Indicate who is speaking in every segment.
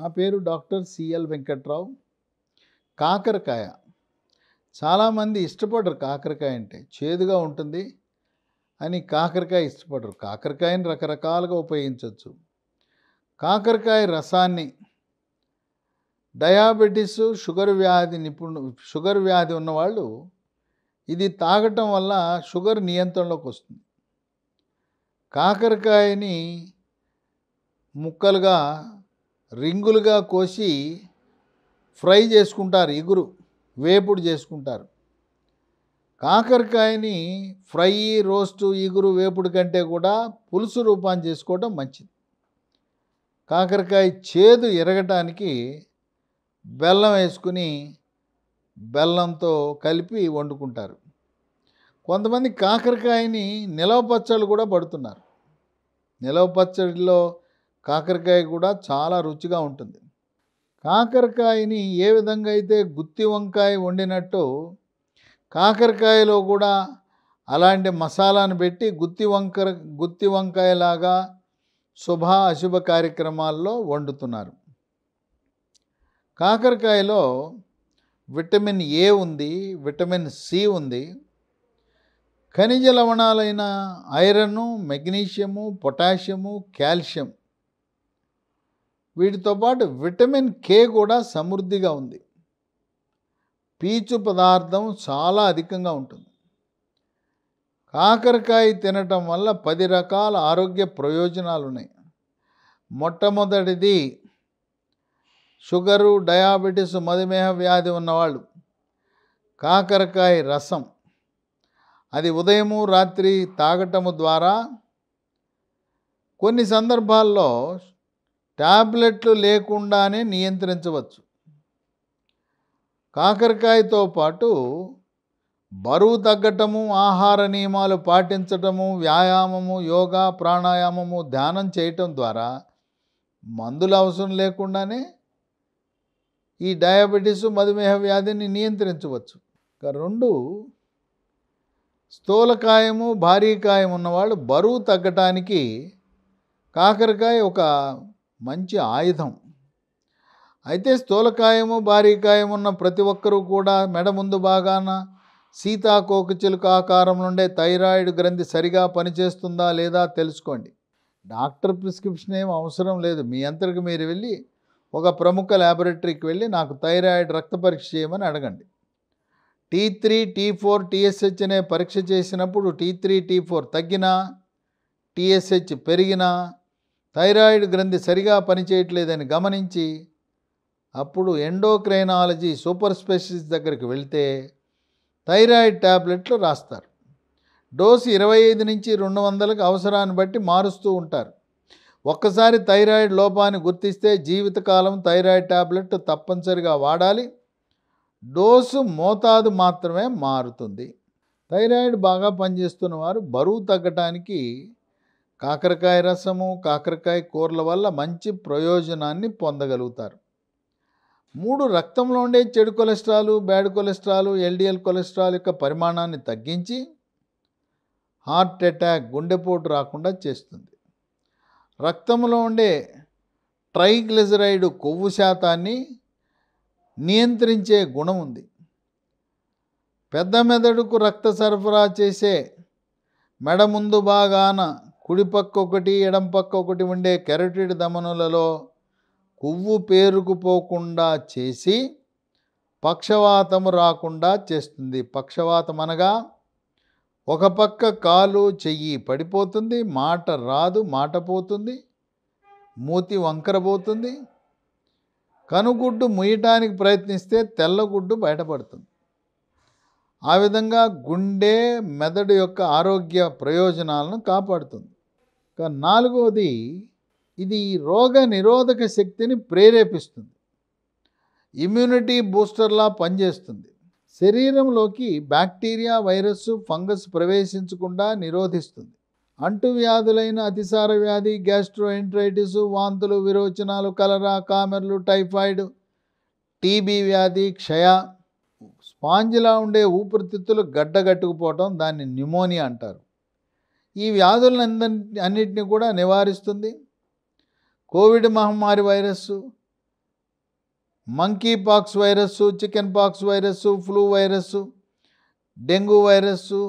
Speaker 1: నా పేరు doctor CL Venkatrao. కాకరకాయ చాలామంది ఇష్టపడరు. కాకరకాయ అంటే చేదుగా ఉంటుంది అని కాకరకాయ ఇష్టపడరు. కాకరకాయని రకరకాలుగా ఉపయోగించవచ్చు. కాకరకాయ రసాన్ని డయాబెటీస్, షుగర్ వ్యాధి ఉన్నవాళ్ళు ఇది తాగటం వల్ల షుగర్ నియంత్రణలోకి వస్తుంది. కాకరకాయని ముక్కలుగా రింగులుగా కోసి ఫ్రై చేసుకుంటారు, వేపుడు చేసుకుంటారు. కాకరకాయని ఫ్రై, రోస్టు, వేపుడు కంటే కూడా పులుసు రూపాన్ని చేసుకోవడం మంచిది. కాకరకాయ చేదు ఎరగటానికి బెల్లం వేసుకుని బెల్లంతో కలిపి వండుకుంటారు. కొంతమంది కాకరకాయని నిలవ పచ్చళ్ళు కూడా పడుతున్నారు. నిలవ పచ్చడిలో కాకరకాయ కూడా చాలా రుచిగా ఉంటుంది. కాకరకాయని ఏ విధంగా అయితే గుత్తి వంకాయ వండినట్టు కాకరకాయలో కూడా అలాంటి మసాలాను పెట్టి గుత్తి వంకాయలాగా శుభ అశుభ కార్యక్రమాల్లో వండుతున్నారు. కాకరకాయలో విటమిన్ ఏ ఉంది, విటమిన్ సి ఉంది. ఖనిజ లవణాలైన ఐరన్, మెగ్నీషియము, పొటాషియము, కాల్షియం, వీటితో పాటు విటమిన్ కే కూడా సమృద్ధిగా ఉంది. పీచు పదార్థం చాలా అధికంగా ఉంటుంది. కాకరకాయ తినటం వల్ల 10 రకాల ఆరోగ్య ప్రయోజనాలు ఉన్నాయి. మొట్టమొదటిది, షుగరు, డయాబెటీస్, మధుమేహ వ్యాధి ఉన్నవాళ్ళు కాకరకాయ రసం అది ఉదయము రాత్రి తాగటము ద్వారా కొన్ని సందర్భాల్లో టాబ్లెట్లు లేకుండానే నియంత్రించవచ్చు. కాకరకాయతో పాటు బరువు తగ్గటము, ఆహార నియమాలు పాటించటము, వ్యాయామము, యోగా, ప్రాణాయామము, ధ్యానం చేయటం ద్వారా మందులు అవసరం లేకుండానే ఈ డయాబెటీసు, మధుమేహ వ్యాధిని నియంత్రించవచ్చు. ఇక 2, స్థూలకాయము, భారీకాయం ఉన్నవాళ్ళు బరువు తగ్గటానికి కాకరకాయ ఒక మంచి ఆయుధం. అయితే స్థూలకాయము, భారీకాయం ఉన్న ప్రతి ఒక్కరూ కూడా మెడ ముందు భాగాన సీతాకోకచిలుక ఆకారం ఉండే థైరాయిడ్ గ్రంథి సరిగా పనిచేస్తుందా లేదా తెలుసుకోండి. డాక్టర్ ప్రిస్క్రిప్షన్ ఏం అవసరం లేదు. మీ అంతటికి మీరు వెళ్ళి ఒక ప్రముఖ ల్యాబొరేటరీకి వెళ్ళి నాకు థైరాయిడ్ రక్త పరీక్ష చేయమని అడగండి. T3, T4, TSH అనే పరీక్ష చేసినప్పుడు T3, T4 తగ్గినా, TSH పెరిగినా థైరాయిడ్ గ్రంథి సరిగా పనిచేయట్లేదని గమనించి అప్పుడు ఎండోక్రైనాలజీ సూపర్ స్పెషలిస్ట్ దగ్గరికి వెళ్తే థైరాయిడ్ ట్యాబ్లెట్లు రాస్తారు. డోసు 25 నుంచి 200కి అవసరాన్ని బట్టి మారుస్తూ ఉంటారు. ఒక్కసారి థైరాయిడ్ లోపాన్ని గుర్తిస్తే జీవితకాలం థైరాయిడ్ ట్యాబ్లెట్ తప్పనిసరిగా వాడాలి. డోసు మోతాదు మాత్రమే మారుతుంది. థైరాయిడ్ బాగా పనిచేస్తున్న వారు బరువు తగ్గటానికి కాకరకాయ రసము, కాకరకాయ కూరల వల్ల మంచి ప్రయోజనాన్ని పొందగలుగుతారు. 3, రక్తంలో ఉండే చెడు cholesterol, bad cholesterol, LDL cholesterol యొక్క పరిమాణాన్ని తగ్గించి హార్ట్ అటాక్, గుండెపోటు రాకుండా చేస్తుంది. రక్తంలో ఉండే ట్రైగ్లిజరైడ్ కొవ్వు శాతాన్ని నియంత్రించే గుణం ఉంది. పెద్ద మెదడుకు రక్త సరఫరా చేసే మెడ ముందు భాగాన కుడి పక్క ఒకటి, ఎడం పక్క ఒకటి ఉండే కెరటిడ్ ధమనులలో కొవ్వు పేరుకుపోకుండా చేసి పక్షవాతము రాకుండా చేస్తుంది. పక్షవాతం అనగా ఒక పక్క కాలు, చెయ్యి పడిపోతుంది, మాట రాదు, మాట పోతుంది, మూతి వంకరబోతుంది, కనుగుడ్డు ముయ్యటానికి ప్రయత్నిస్తే తెల్లగుడ్డు బయటపడుతుంది. ఆ విధంగా గుండె, మెదడు యొక్క ఆరోగ్య ప్రయోజనాలను కాపాడుతుంది. 4వది, ఇది రోగ నిరోధక శక్తిని ప్రేరేపిస్తుంది. ఇమ్యూనిటీ బూస్టర్లా పనిచేస్తుంది. శరీరంలోకి బ్యాక్టీరియా, వైరస్, ఫంగస్ ప్రవేశించకుండా నిరోధిస్తుంది. అంటువ్యాధులైన అతిసార వ్యాధి, గ్యాస్ట్రోఎంట్రైటిస్, వాంతులు, విరోచనాలు, కలరా, కామెర్లు, టైఫాయిడ్, టీబీ వ్యాధి, క్షయ, స్పాంజిలా ఉండే ఊపిరితిత్తులు గడ్డగట్టుకుపోవటం, దాన్ని న్యూమోనియా అంటారు. ఈ వ్యాధులన్నింటినీ కూడా నివారిస్తుంది. కోవిడ్ మహమ్మారి virus, monkey pox virus, chicken pox virus, flu virus, dengue virus,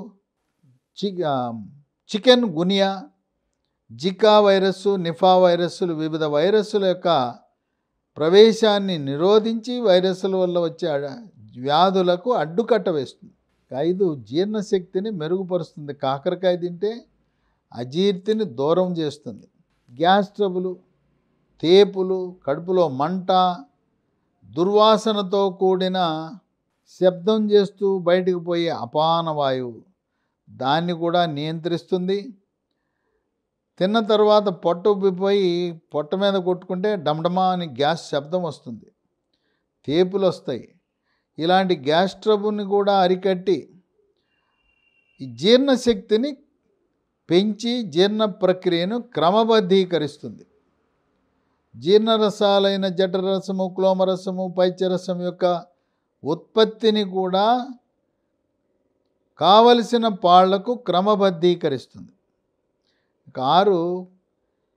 Speaker 1: chikungunya, Zika virus, Nipah వైరస్సులు వివిధ వైరస్సుల యొక్క ప్రవేశాన్ని నిరోధించి వైరస్సుల వల్ల వచ్చే వ్యాధులకు అడ్డుకట్ట వేస్తుంది. 5 జీర్ణశక్తిని మెరుగుపరుస్తుంది. కాకరకాయ తింటే అజీర్తిని దూరం చేస్తుంది. గ్యాస్ ట్రబులు, తేపులు, కడుపులో మంట, దుర్వాసనతో కూడిన శబ్దం చేస్తూ బయటకు పోయే అపాన వాయువు దాన్ని కూడా నియంత్రిస్తుంది. తిన్న తర్వాత పొట్ట ఉబ్బిపోయి పొట్ట మీద కొట్టుకుంటే డమడమా అని గ్యాస్ శబ్దం వస్తుంది, తేపులు వస్తాయి. ఇలాంటి గ్యాస్ ట్రబుల్ని కూడా అరికట్టి ఈ జీర్ణశక్తిని పెంచి జీర్ణ ప్రక్రియను క్రమబద్ధీకరిస్తుంది. జీర్ణరసాలైన జఠరసము, క్లోమరసము, పైత్యరసం యొక్క ఉత్పత్తిని కూడా కావలసిన పాళ్లకు క్రమబద్ధీకరిస్తుంది. 6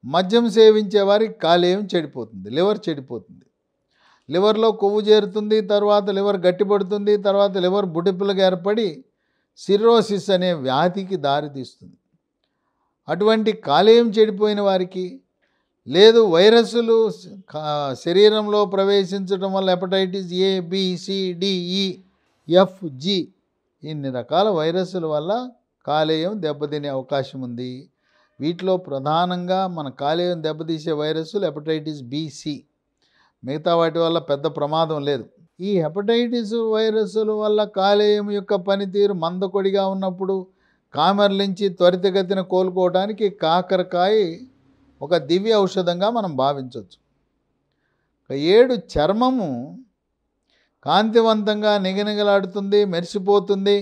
Speaker 1: మద్యం సేవించే వారికి కాలేయం చెడిపోతుంది, లివర్ చెడిపోతుంది. లివర్లో కొవ్వు చేరుతుంది, తర్వాత లివర్ గట్టిపడుతుంది, తర్వాత లివర్ బుడిపులుగా ఏర్పడి సిర్రోసిస్ అనే వ్యాధికి దారితీస్తుంది. అటువంటి కాలేయం చెడిపోయిన వారికి, లేదు వైరస్సులు శరీరంలో ప్రవేశించడం వల్ల hepatitis A, B, C, D, E, F, G ఇన్ని రకాల వైరస్సుల వల్ల కాలేయం దెబ్బతినే అవకాశం ఉంది. వీటిలో ప్రధానంగా మన కాలేయం దెబ్బతీసే వైరస్సులు హెపటైటిస్ B, C. మిగతా వాటి వల్ల పెద్ద ప్రమాదం లేదు. ఈ హెపటైటిస్ వైరస్సుల వల్ల కాలేయం యొక్క పనితీరు మందకొడిగా ఉన్నప్పుడు కామెర్లించి త్వరితగతిన కోలుకోవడానికి కాకరకాయ ఒక దివ్య ఔషధంగా మనం భావించవచ్చు. 7 చర్మము కాంతివంతంగా నిగనిగలాడుతుంది, మెరిసిపోతుంది.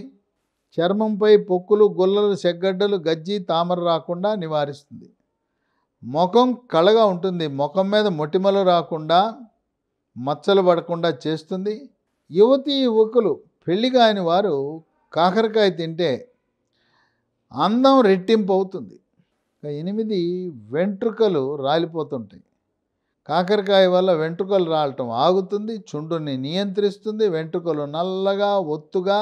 Speaker 1: చర్మంపై పొక్కులు, గుల్లలు, సెగ్గడ్డలు, గజ్జి, తామర రాకుండా నివారిస్తుంది. ముఖం కళగా ఉంటుంది, ముఖం మీద మొటిమలు రాకుండా, మచ్చలు పడకుండా చేస్తుంది. యువతీ యువకులు పెళ్లి కాని వారు కాకరకాయ తింటే అందం రెట్టింపు అవుతుంది. 8 వెంట్రుకలు రాలిపోతుంటాయి. కాకరకాయ వల్ల వెంట్రుకలు రాలటం ఆగుతుంది, చుండుని నియంత్రిస్తుంది, వెంట్రుకలు నల్లగా ఒత్తుగా,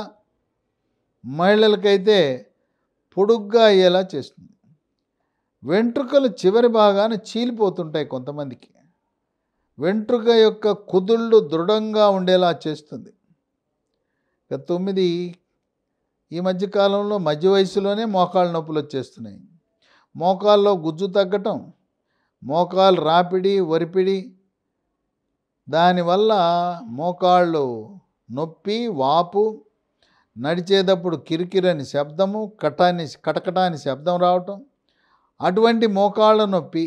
Speaker 1: మహిళలకైతే పొడుగ్గా అయ్యేలా చేస్తుంది. వెంట్రుకలు చివరి భాగాన చీలిపోతుంటాయి కొంతమందికి. వెంట్రుక యొక్క కుదుళ్ళు దృఢంగా ఉండేలా చేస్తుంది. 9 ఈ మధ్యకాలంలో మధ్య వయసులోనే మోకాళ్ళ నొప్పులు వచ్చేస్తున్నాయి. మోకాల్లో గుజ్జు తగ్గటం, మోకాలు రాపిడి, ఒరిపిడి, దానివల్ల మోకాళ్ళు నొప్పి, వాపు, నడిచేటప్పుడు కిరికిరని శబ్దము, కటకటాని శబ్దం రావటం, అటువంటి మోకాళ్ళ నొప్పి,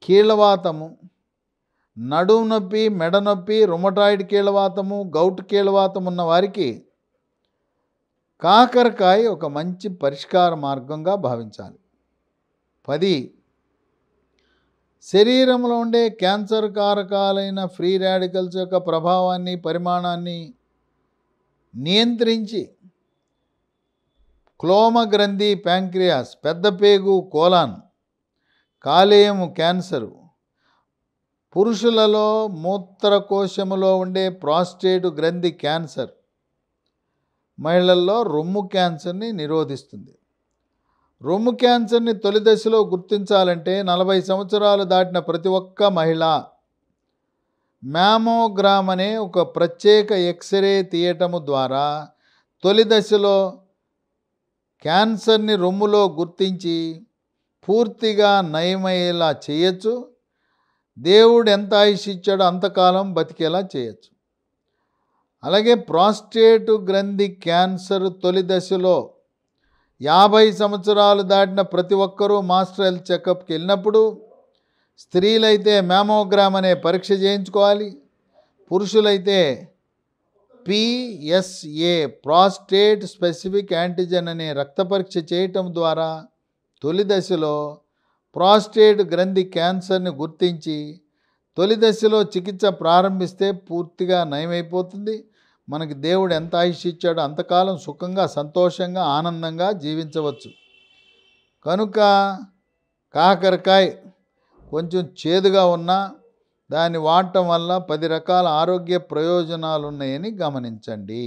Speaker 1: కీళ్ళవాతము, నడుము నొప్పి, మెడ నొప్పి, రుమటాయిడ్ కీళ్ళవాతము, గౌట్ కీళ్ళవాతం ఉన్న వారికి కాకరకాయ ఒక మంచి పరిష్కార మార్గంగా భావించాలి. 10 శరీరంలో ఉండే క్యాన్సర్ కారకాలైన ఫ్రీ రాడికల్స్ యొక్క ప్రభావాన్ని, పరిమాణాన్ని నియంత్రించి క్లోమ గ్రంథి, ప్యాంక్రియాస్, పెద్దపేగు, కోలాన్, కాలేయము క్యాన్సరు, పురుషులలో మూత్రకోశములో ఉండే ప్రాస్టేట్ గ్రంథి క్యాన్సర్, మహిళల్లో రొమ్ము క్యాన్సర్ని నిరోధిస్తుంది. రొమ్ము క్యాన్సర్ని తొలి దశలో గుర్తించాలంటే 40 సంవత్సరాలు దాటిన ప్రతి ఒక్క మహిళ మ్యామోగ్రామ్ అనే ఒక ప్రత్యేక ఎక్స్రే తీయటము ద్వారా తొలి దశలో క్యాన్సర్ని రొమ్ములో గుర్తించి పూర్తిగా నయమయ్యేలా చేయొచ్చు. దేవుడు ఎంత ఆయుష్ ఇచ్చాడో అంతకాలం బతికేలా చేయొచ్చు. అలాగే ప్రాస్టేట్ గ్రంథి క్యాన్సర్ తొలి దశలో 50 సంవత్సరాలు దాటిన ప్రతి ఒక్కరూ మాస్టర్ హెల్త్ చెకప్కి వెళ్ళినప్పుడు స్త్రీలైతే మ్యామోగ్రామ్ అనే పరీక్ష చేయించుకోవాలి. పురుషులైతే PSA ప్రాస్టేట్ స్పెసిఫిక్ యాంటిజెన్ అనే రక్త పరీక్ష చేయటం ద్వారా తొలి దశలో ప్రాస్టేట్ గ్రంథి క్యాన్సర్ని గుర్తించి తొలి దశలో చికిత్స ప్రారంభిస్తే పూర్తిగా నయమైపోతుంది. మనకి దేవుడు ఎంత ఆయుష్ ఇచ్చాడో అంతకాలం సుఖంగా, సంతోషంగా, ఆనందంగా జీవించవచ్చు. కనుక కాకరకాయ కొంచెం చేదుగా ఉన్నా దాన్ని వాడటం వల్ల 10 రకాల ఆరోగ్య ప్రయోజనాలు ఉన్నాయని గమనించండి.